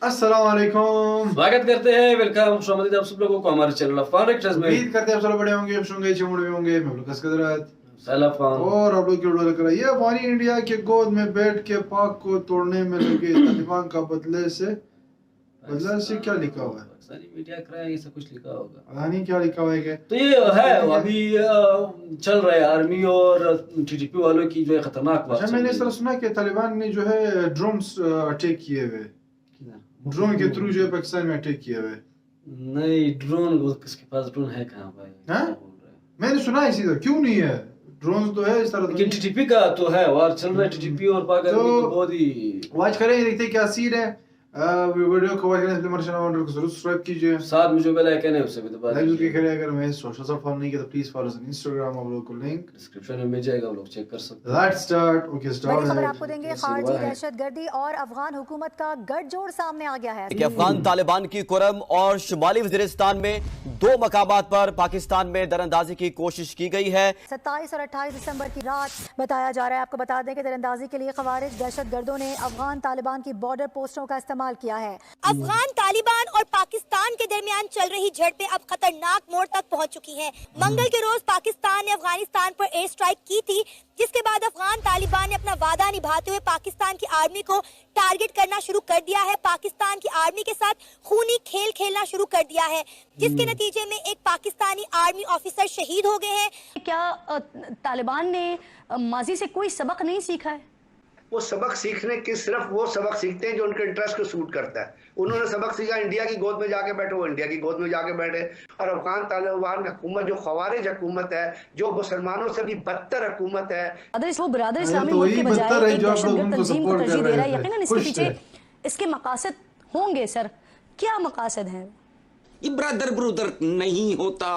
अस्सलाम वालेकुम, स्वागत करते हैं, वेलकम खुशामदीद आप सब लोगों को हमारे चैनल अफगान एक्टर्स में। उम्मीद करते हैं आप सब बड़े होंगे, खुश होंगे, चिमड़े होंगे। मैं लुकस कदरत अफगान और आप लोग की उड़ान कर ये अफगानी इंडिया के गोद में बैठ के पाक को तोड़ने में लगे तालिबान का बदले से क्या लिखा हुआ है? सारी मीडिया कराए ऐसा कुछ लिखा होगा, पता नहीं क्या लिखा हुआ है। तो ये है अभी चल रहा है आर्मी और टीटीपी वालों की जो है खतरनाक बात। अच्छा, मैंने इस तरह सुना कि तालिबान ने जो है ड्रोन्स अटैक किए हुए, ड्रोन के थ्रू जो है पाकिस्तान में अटैक किए हुए। नहीं, ड्रोन किसके पास ड्रोन है कहाँ भाई? मैंने सुना इसी तरह, क्यों नहीं है? ड्रोन तो है इस तरह, लेकिन टीटीपी का तो है, वार चल रहा है टीटीपी और पाकिस्तान तो बहुत ही वॉच करें, देखते क्या सीन है। वीडियो को वॉच करने से हमारे चैनल को जरूर सब्सक्राइब कीजिए, साथ में जो बेल आइकन है उससे भी दबा लाइक दीजिए। करें। अगर मैं सोशल साइट फॉलो नहीं किया तो please follow us on Instagram, आप लोगों को लिंक डिस्क्रिप्शन में मिल जाएगा, आप लोग चेक कर सकते हैं। Let's start. Okay, start. खबर आपको देंगे, खारजी दहशतगर्दी और अफगान हुकूमत का गठजोड़ सामने आ गया है कि अफगान तालिबान की कुरम और शुमाली वजीरिस्तान में 2 मकामात पर पाकिस्तान में दरअंदाजी की कोशिश की गई है। 27 और 28 दिसंबर की रात बताया जा रहा है। आपको बता दें कि दरअंदाजी के लिए खवारिज दहशतगर्दों ने अफगान तालिबान की बॉर्डर पोस्टों का इस्तेमाल किया है। अफगान तालिबान और पाकिस्तान के दरमियान चल रही झड़पें अब खतरनाक मोड़ तक पहुंच चुकी हैं। मंगल के रोज पाकिस्तान ने अफगानिस्तान पर एयर स्ट्राइक की थी, जिसके बाद अफगान तालिबान ने अपना वादा निभाते हुए पाकिस्तान की आर्मी को टारगेट करना शुरू कर दिया है। पाकिस्तान की आर्मी के साथ खूनी खेल खेलना शुरू कर दिया है, जिसके नतीजे में एक पाकिस्तानी आर्मी ऑफिसर शहीद हो गए हैं। क्या तालिबान ने माजी से कोई सबक नहीं सीखा है? वो सबक सीखने के सिर्फ वो सबक सीखते हैं जो उनके इंटरेस्ट को सूट करता है। उन्होंने सबक सीखा इंडिया की गोद में जाके बैठे, वो इंडिया की गोद में जाके बैठे। और अफगान तालिबान हुकूमत जो खवारिज हुकूमत है, जो मुसलमानों से भी बदतर हुकूमत है, वो बिरादर इस्लामी मुल्क के बजाय एक दहशतगर्द तंजीम को तरजीह दे रहा है। यकीनन इसके पीछे इसके मकासद होंगे। सर, क्या मकासद हैं? ये ब्रदर नहीं होता।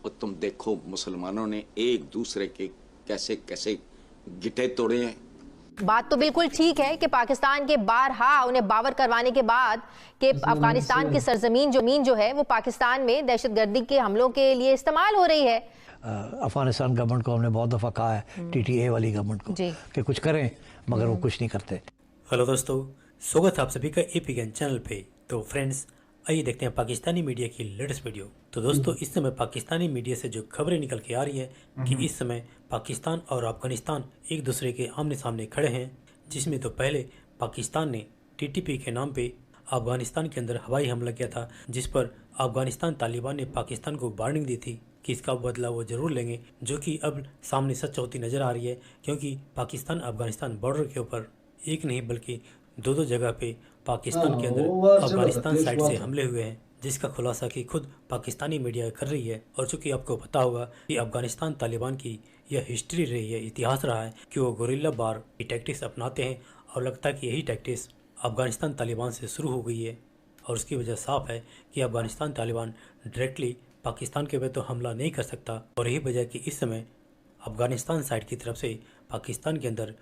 और तुम देखो मुसलमानों ने एक दूसरे के कैसे कैसे गिटे तोड़े हैं। बात तो बिल्कुल ठीक है कि पाकिस्तान के बारहा उन्हें बावर करवाने के बाद कि अफगानिस्तान की सरजमीन जो है वो पाकिस्तान में दहशतगर्दी के हमलों के लिए इस्तेमाल हो रही है। अफगानिस्तान गवर्नमेंट को हमने बहुत दफ़ा कहा है, टीटीए वाली गवर्नमेंट को, कि कुछ करें, मगर वो कुछ नहीं करते। हेलो दोस्तों, स्वागत है आप सभी का एपीएन चैनल पे। तो फ्रेंड्स, आइए देखते हैं पाकिस्तानी मीडिया की लेटेस्ट वीडियो। तो दोस्तों, इस समय पाकिस्तानी मीडिया से जो खबरें निकल के आ रही है कि इस समय पाकिस्तान और अफगानिस्तान एक दूसरे के आमने सामने खड़े हैं, जिसमें तो पहले पाकिस्तान ने टीटीपी के नाम पे अफगानिस्तान के अंदर हवाई हमला किया था, जिस पर अफगानिस्तान तालिबान ने पाकिस्तान को वार्निंग दी थी कि इसका बदला वो जरूर लेंगे, जो कि अब सामने सच होती नजर आ रही है। क्योंकि पाकिस्तान अफगानिस्तान बॉर्डर के ऊपर एक नहीं बल्कि 2 जगह पे पाकिस्तान के अंदर अफगानिस्तान साइड से हमले हुए हैं, जिसका खुलासा कि खुद पाकिस्तानी मीडिया कर रही है। और चूंकि आपको पता होगा कि अफगानिस्तान तालिबान की यह हिस्ट्री रही है, इतिहास रहा है कि वो गोरिल्ला वार की टैक्टिक्स अपनाते हैं, और लगता है कि यही टैक्टिक्स अफगानिस्तान तालिबान से शुरू हो गई है। और उसकी वजह साफ है कि अफगानिस्तान तालिबान डायरेक्टली पाकिस्तान के ऊपर तो हमला नहीं कर सकता, और यही वजह कि इस समय अफगानिस्तान साइड की तरफ से पाकिस्तान के अंदर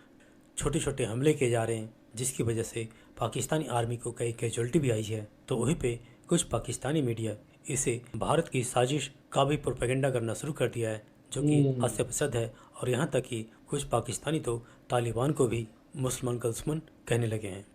छोटे छोटे हमले किए जा रहे हैं, जिसकी वजह से पाकिस्तानी आर्मी को कई कैजुअल्टी भी आई है। तो वहीं पे कुछ पाकिस्तानी मीडिया इसे भारत की साजिश का भी प्रोपेगेंडा करना शुरू कर दिया है, जो कि हास्यास्पद है। और यहाँ तक कि कुछ पाकिस्तानी तो तालिबान को भी मुसलमान का दुश्मन कहने लगे हैं।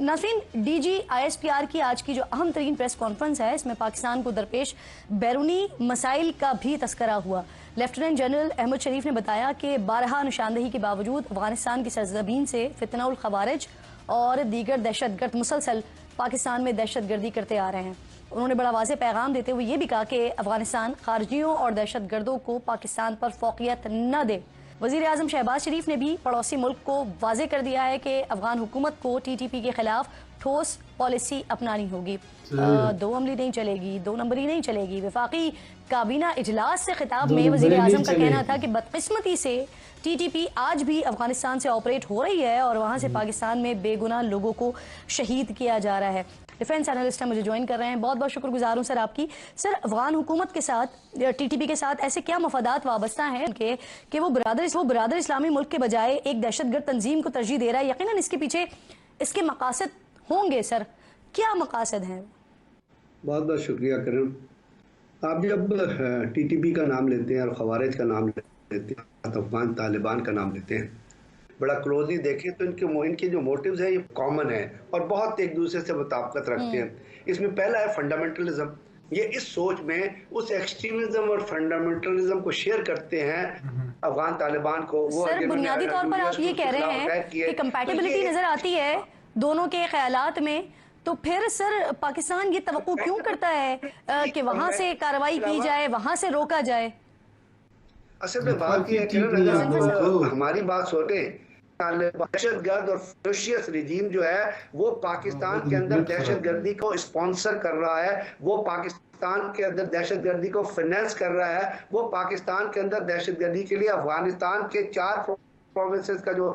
नाज़रीन, डीजी ISPR की आज की जो अहम तरीन प्रेस कॉन्फ्रेंस है, इसमें पाकिस्तान को दरपेश बैरूनी मसाइल का भी तस्करा हुआ। लेफ्टिनेंट जनरल अहमद शरीफ ने बताया कि बारहा निशानदही के बावजूद अफगानिस्तान की सरजमीन से फितनाउल खवारिज और दीगर दहशतगर्द मुसलसल पाकिस्तान में दहशतगर्दी करते आ रहे हैं। उन्होंने बड़ा वाज़ेह पैगाम देते हुए ये भी कहा कि अफगानिस्तान खारजियों और दहशतगर्दों को पाकिस्तान पर फौकियत न दे। वज़ीर आज़म शहबाज शरीफ ने भी पड़ोसी मुल्क को वाज़ेह कर दिया है कि अफगान हुकूमत को TTP के खिलाफ ठोस पॉलिसी अपनानी होगी। 2 अमली नहीं चलेगी, 2 नंबरी नहीं चलेगी। वफाकी काबीना इजलास से खिताब में वज़ीर आज़म का कहना था कि बदकिस्मती से TTP आज भी अफगानिस्तान से ऑपरेट हो रही है और वहाँ से पाकिस्तान में बेगुनाह लोगों को शहीद किया जा रहा है। डिफेंस एनालिस्ट मुझे ज्वाइन कर रहे हैं, बहुत बहुत शुक्रगुजार हूँ सर आपकी। सर, अफगान हुकूमत के साथ TTP के साथ ऐसे क्या मफादात वाबस्ता हैं कि वो बिरादर इस्लामी मुल्क के बजाय एक दहशतगर्द तंजीम को तरजीह दे रहा है? यकीनन इसके पीछे इसके मकासद होंगे। सर, क्या मकासद हैं? बहुत बहुत शुक्रिया करूँ। आप जब टीटीपी का नाम लेते हैं और खवारिज का नाम लेते हैं, अफगान तालिबान का नाम लेते हैं, बड़ा क्लोजली देखें तो इनके जो मोटिव्स हैं ये कॉमन है और बहुत एक दूसरे से मुताबिकत रखते हैं। इसमें पहला है फंडामेंटलिज्म। ये इस सोच में उस एक्सट्रीमिज्म और फंडामेंटलिज्म को शेयर करते हैं अफगान तालिबान को। वो सर बुनियादी तौर पर आप ये कह रहे हैं कि कंपैटिबिलिटी नजर आती है दोनों के ख्यालात में, तो फिर सर पाकिस्तान ये तवक्को क्यों करता है कि वहां से कार्रवाई की जाए, वहां से रोका जाए? असल में बात यह है कि अगर हमारी बात सोचे, दहशतगर्द और फेरोशियस रिजीम जो है वो पाकिस्तान के अंदर दहशतगर्दी को स्पॉन्सर कर रहा है, वो पाकिस्तान के अंदर दहशतगर्दी को फाइनेंस कर रहा है, वो पाकिस्तान के अंदर दहशतगर्दी के लिए अफगानिस्तान के 4 प्रोविंसेस का जो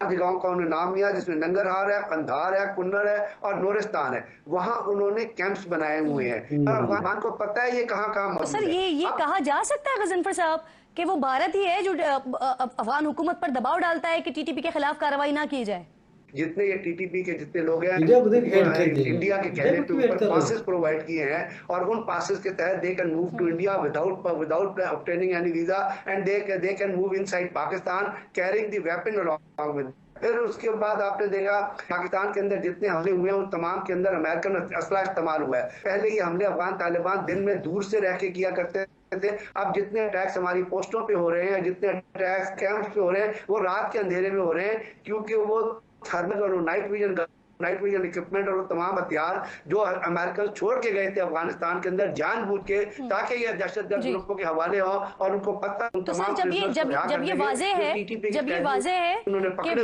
जगहों का उन्होंने नाम लिया, जिसमें नंगरहार है, कंधार है, कुन्नर है और नूरिस्तान है, वहां उन्होंने कैंप्स बनाए हुए हैं और अफगान को पता है ये कहाँ मौजूद है। सर ये कहा जा सकता है गजनफर साहब कि वो भारत ही है जो अफगान हुकूमत पर दबाव डालता है कि टीटीपी के खिलाफ कार्रवाई ना की जाए? जितने ये टीटीपी के जितने लोग हैं इंडिया के कहने पे ऊपर पासेस प्रोवाइड किए हैं और उन पासेस के तहत they can move to India without obtaining any visa and they can move inside Pakistan carrying the weapon along with. फिर उसके बाद आपने देखा पाकिस्तान के अंदर जितने हमले हुए हैं उन तमाम के अंदर अमेरिकन असला इस्तेमाल हुआ है। पहले ये हमले अफगान तालिबान दिन में दूर से रह के किया करते थे, अब जितने अटैक्स हमारी पोस्टों पे हो रहे हैं, जितने अटैक्स कैंप्स पे हो रहे हैं, वो रात के अंधेरे में हो रहे हैं, क्योंकि वो थर्मल और नाइट विजन इक्विपमेंट और तमाम हथियार जो अमेरिकन छोड़ के गए थे अफगानिस्तान के अंदर जानबूझ के, ताकि ये दहशतगर्द ग्रुपों के हवाले हो और उनको पता। तो सर जब ये वाज़ेह है कि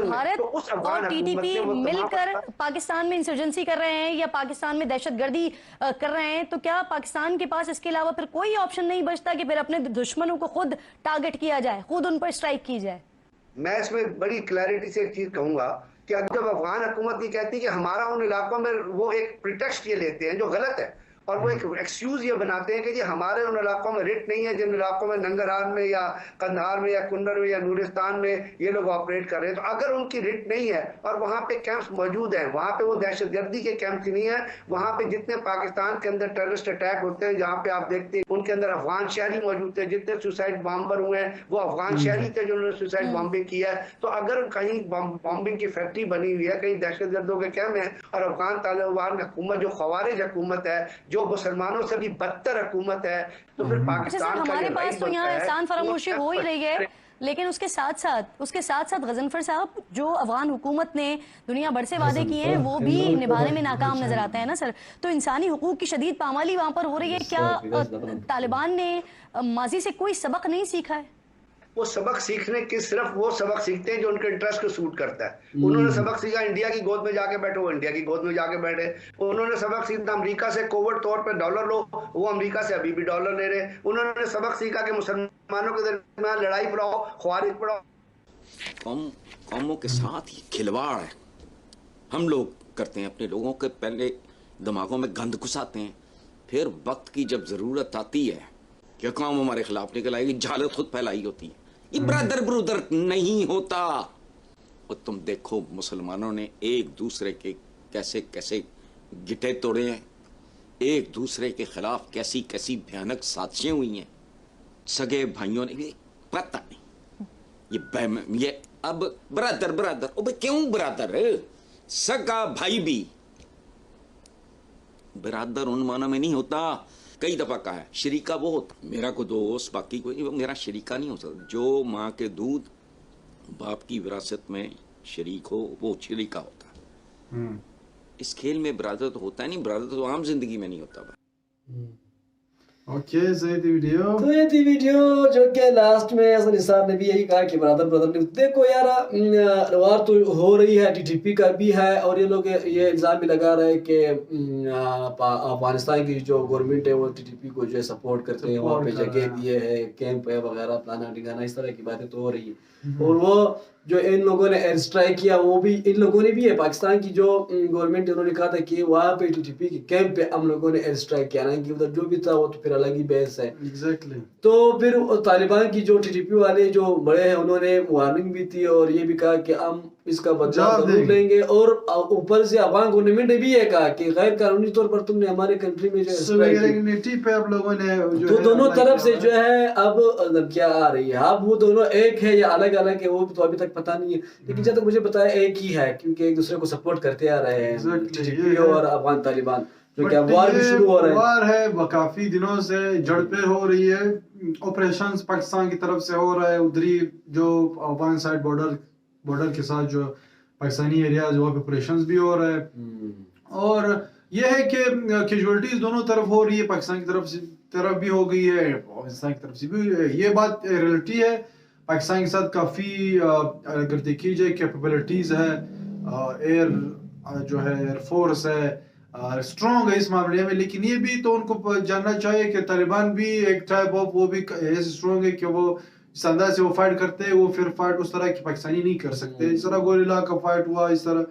भारत और टीटीपी मिलकर पाकिस्तान में इंसर्जेंसी कर रहे हैं या पाकिस्तान में दहशतगर्दी कर रहे हैं, तो क्या पाकिस्तान के पास इसके अलावा फिर कोई ऑप्शन नहीं बचता कि फिर अपने दुश्मनों को खुद टारगेट किया जाए, खुद उन पर स्ट्राइक की जाए? मैं इसमें बड़ी क्लैरिटी से एक चीज कहूंगा कि जब अफगान हुकूमत ये कहती है कि हमारा उन इलाकों में, वो एक प्रिटेक्स्ट ये लेते हैं जो गलत है और वो एक एक्सक्यूज ये बनाते हैं कि जी हमारे उन इलाकों में रिट नहीं है जिन इलाकों में नंगरहार में या कंधार में या कुन्नर में या नूरिस्तान में ये लोग ऑपरेट कर रहे हैं। तो अगर उनकी रिट नहीं है और वहाँ पे कैंप्स मौजूद हैं, वहाँ पे वो दहशतगर्दी के कैंप्स नहीं है, वहाँ पे जितने पाकिस्तान के अंदर टेररिस्ट अटैक होते हैं जहाँ पे आप देखते हैं उनके अंदर अफगान शहरी मौजूद थे, जितने सुसाइड बॉम्बर हुए हैं वो अफगान शहरी थे जिन्होंने सुसाइड बॉम्बिंग किया है। तो अगर कहीं बॉम्बिंग की फैक्ट्री बनी हुई है, कहीं दहशतगर्दों के कैंप है और अफगान तालिबान हुकूमत जो खवारिज हुकूमत है, जो मुसलमानों से भी बदतर हुकूमत है, तो फिर पाकिस्तान हमारे पास तो यहाँ एहसान फरामोशी हो ही रही है, लेकिन उसके साथ साथ गजनफर साहब जो अफगान हुकूमत ने दुनिया भर से वादे किए हैं वो भी निभाने में नाकाम नजर आता है ना सर। तो इंसानी हुकूक की शदीद पामाली वहां पर हो रही है। क्या तालिबान ने माजी से कोई सबक नहीं सीखा है? वो सबक सीखने के सिर्फ वो सबक सीखते हैं जो उनके इंटरेस्ट को सूट करता है। उन्होंने सबक सीखा इंडिया की गोद में जाके बैठो, वो इंडिया की गोद में जाके बैठे। उन्होंने सबक सीखा अमेरिका से कोवर्ट तौर पे डॉलर लो, वो अमेरिका से अभी भी डॉलर ले रहे। उन्होंने सबक सीखा कि मुसलमानों के दरमियान लड़ाई पड़ाओ, ख्वारिज पड़ाओ। कौमों के साथ ये खिलवाड़ है हम लोग करते हैं, अपने लोगों के पहले दिमागों में गंद घुसाते हैं, फिर वक्त की जब जरूरत आती है कि कौम हमारे खिलाफ निकल आएगी, जहालत खुद फैलाई होती है। ये ब्रदर नहीं होता। और तुम देखो मुसलमानों ने एक दूसरे के कैसे कैसे गिटे तोड़े हैं, एक दूसरे के खिलाफ कैसी कैसी भयानक साजिशें हुई हैं। सगे भाइयों ने भी पता नहीं ये अब ब्रदर क्यों ब्रदर, सगा भाई भी ब्रदर उन माना में नहीं होता। कई दफा कहा है शरीका वो होता, मेरा को दोस्त बाकी कोई, वो मेरा शरीका नहीं हो सकता। जो माँ के दूध बाप की विरासत में शरीक हो वो शरीका होता है। इस खेल में ब्रदर तो होता है नहीं, ब्रदर तो आम जिंदगी में नहीं होता। ओके सही थी वीडियो। तो ये थी वीडियो जो कि लास्ट में हसन निसार ने भी यही कहा कि ब्रदर ने देखो यार वार तो हो रही है, टीटीपी का भी है और ये लोग ये इल्जाम भी लगा रहे हैं कि अफगानिस्तान की जो गवर्नमेंट है वो टीटीपी को जो है सपोर्ट करते हैं, वहाँ पे जगह दिए है, कैंप है वगैरह, फलाना ठिकाना, इस तरह की बातें तो हो रही है। और वो जो इन लोगों ने एयर स्ट्राइक किया वो भी इन लोगों ने भी है, पाकिस्तान की जो गवर्नमेंट उन्होंने कहा था कि वहाँ पे टीटीपी के कैंप पे हम लोगों ने एयर स्ट्राइक किया ना, कि उधर जो भी था वो तो फिर अलग ही बहस है। एग्जैक्टली। तो फिर तालिबान की जो टीटीपी वाले जो बड़े हैं उन्होंने वार्निंग भी थी और ये भी कहा कि हम इसका बदला जरूर लेंगे, और ऊपर से अफगान गवर्नमेंट ने भी ये कहा कि गैर कानूनी तौर पर तुमने हमारे कंट्री में जो सोवरेनिटी पे आप लोगों ने तो दोनों तरफ से जो है अब क्या आ रही है, अब वो दोनों एक है या अलग अलग है वो तो अभी तक पता नहीं है, लेकिन जब तक मुझे पता है एक ही है, क्योंकि एक दूसरे को सपोर्ट करते आ रहे हैं टीटीपी और अफगान तालिबान, जो क्या वार भी शुरू हो रहा है। वार है काफी दिनों से झड़पें हो रही है, ऑपरेशंस पाकिस्तान की तरफ से हो रहा है, उधरी जो अफगान साइड बॉर्डर के साथ जो पाकिस्तानी एरिया जो ऑपरेशंस भी हो रहा है, और ये है कि कैजुअलिटीज दोनों तरफ हो रही है, पाकिस्तान की तरफ भी हो गई है, पाकिस्तान की तरफ से भी हुई है। ये बात रियलिटी है। पाकिस्तान के साथ काफी अगर देखी जाए कैपेबिलिटीज है, एयर जो है एयरफोर्स है स्ट्रॉन्ग है इस मामले में, लेकिन ये भी तो उनको जानना चाहिए कि तालिबान भी एक टाइप ऑफ वो भी ऐसे स्ट्रॉन्ग है कि वो इस अंदाज से वो फाइट करते हैं, वो फिर फाइट उस तरह की पाकिस्तानी नहीं कर सकते। इस तरह गोरिल्ला का फाइट हुआ, इस तरह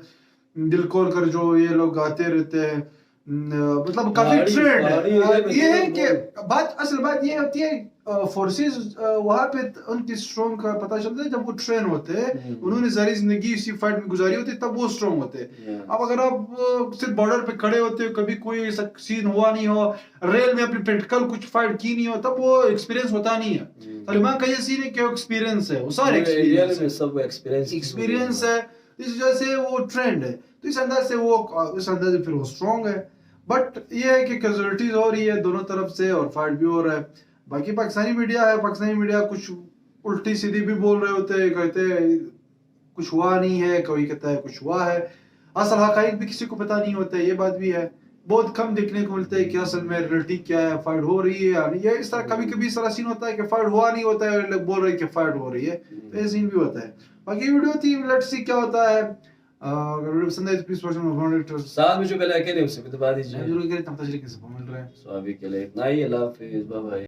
दिल खोल कर जो ये लोग आते रहते हैं, मतलब काफी ट्रेंड है। ये है कि असल बात ये होती है फोर्सेस वहां पे उनकी स्ट्रॉन्ग का पता चलता है जब वो ट्रेन होते हैं, उन्होंने सारी जिंदगी इसी फाइट में गुजारी होती है, तब वो स्ट्रॉन्ग होते हैं। अब अगर आप सिर्फ बॉर्डर पे खड़े होते हो, कभी कोई सीन हुआ नहीं हो, रेल में अपनी प्रैक्टिकल कुछ फाइट की नहीं हो, तब वो एक्सपीरियंस होता नहीं है। तालिबान का ये सीन है कि एक्सपीरियंस है, वो सारे एक्सपीरियंस है, इस वजह से वो ट्रेंड है, तो इस अंदाज से फिर वो स्ट्रॉन्ग है। बट ये है कि कैजुअलिटीज हो रही है दोनों तरफ से और फाइट भी हो रहा है। बाकी पाकिस्तानी मीडिया कुछ उल्टी सीधी भी बोल रहे होते हैं, कहते हैं कुछ हुआ नहीं है, कोई कहता है कुछ हुआ है, असल हकाइक भी किसी को पता नहीं होता है। ये बात भी है, बहुत कम देखने को मिलता है कि असल में रियलिटी क्या है, फाइट हो रही है या नहीं। ये इस तरह कभी इस तरह सीन होता है कि फाइट हुआ नहीं होता है, लोग बोल रहे हैं कि फाइट हो रही है, तो ये सीन भी होता है। बाकी वीडियो थी, लेट्स सी क्या होता है। अगर वीडियो पसंद आए तो प्लीज वॉच साथ में जो बेल आइकन है उसे भी दबा दीजिए, जरूर करें, तब तक मिल रहे हैं। सो अभी के लिए इतना ही, अल्लाह हाफिज़, बाय बाय।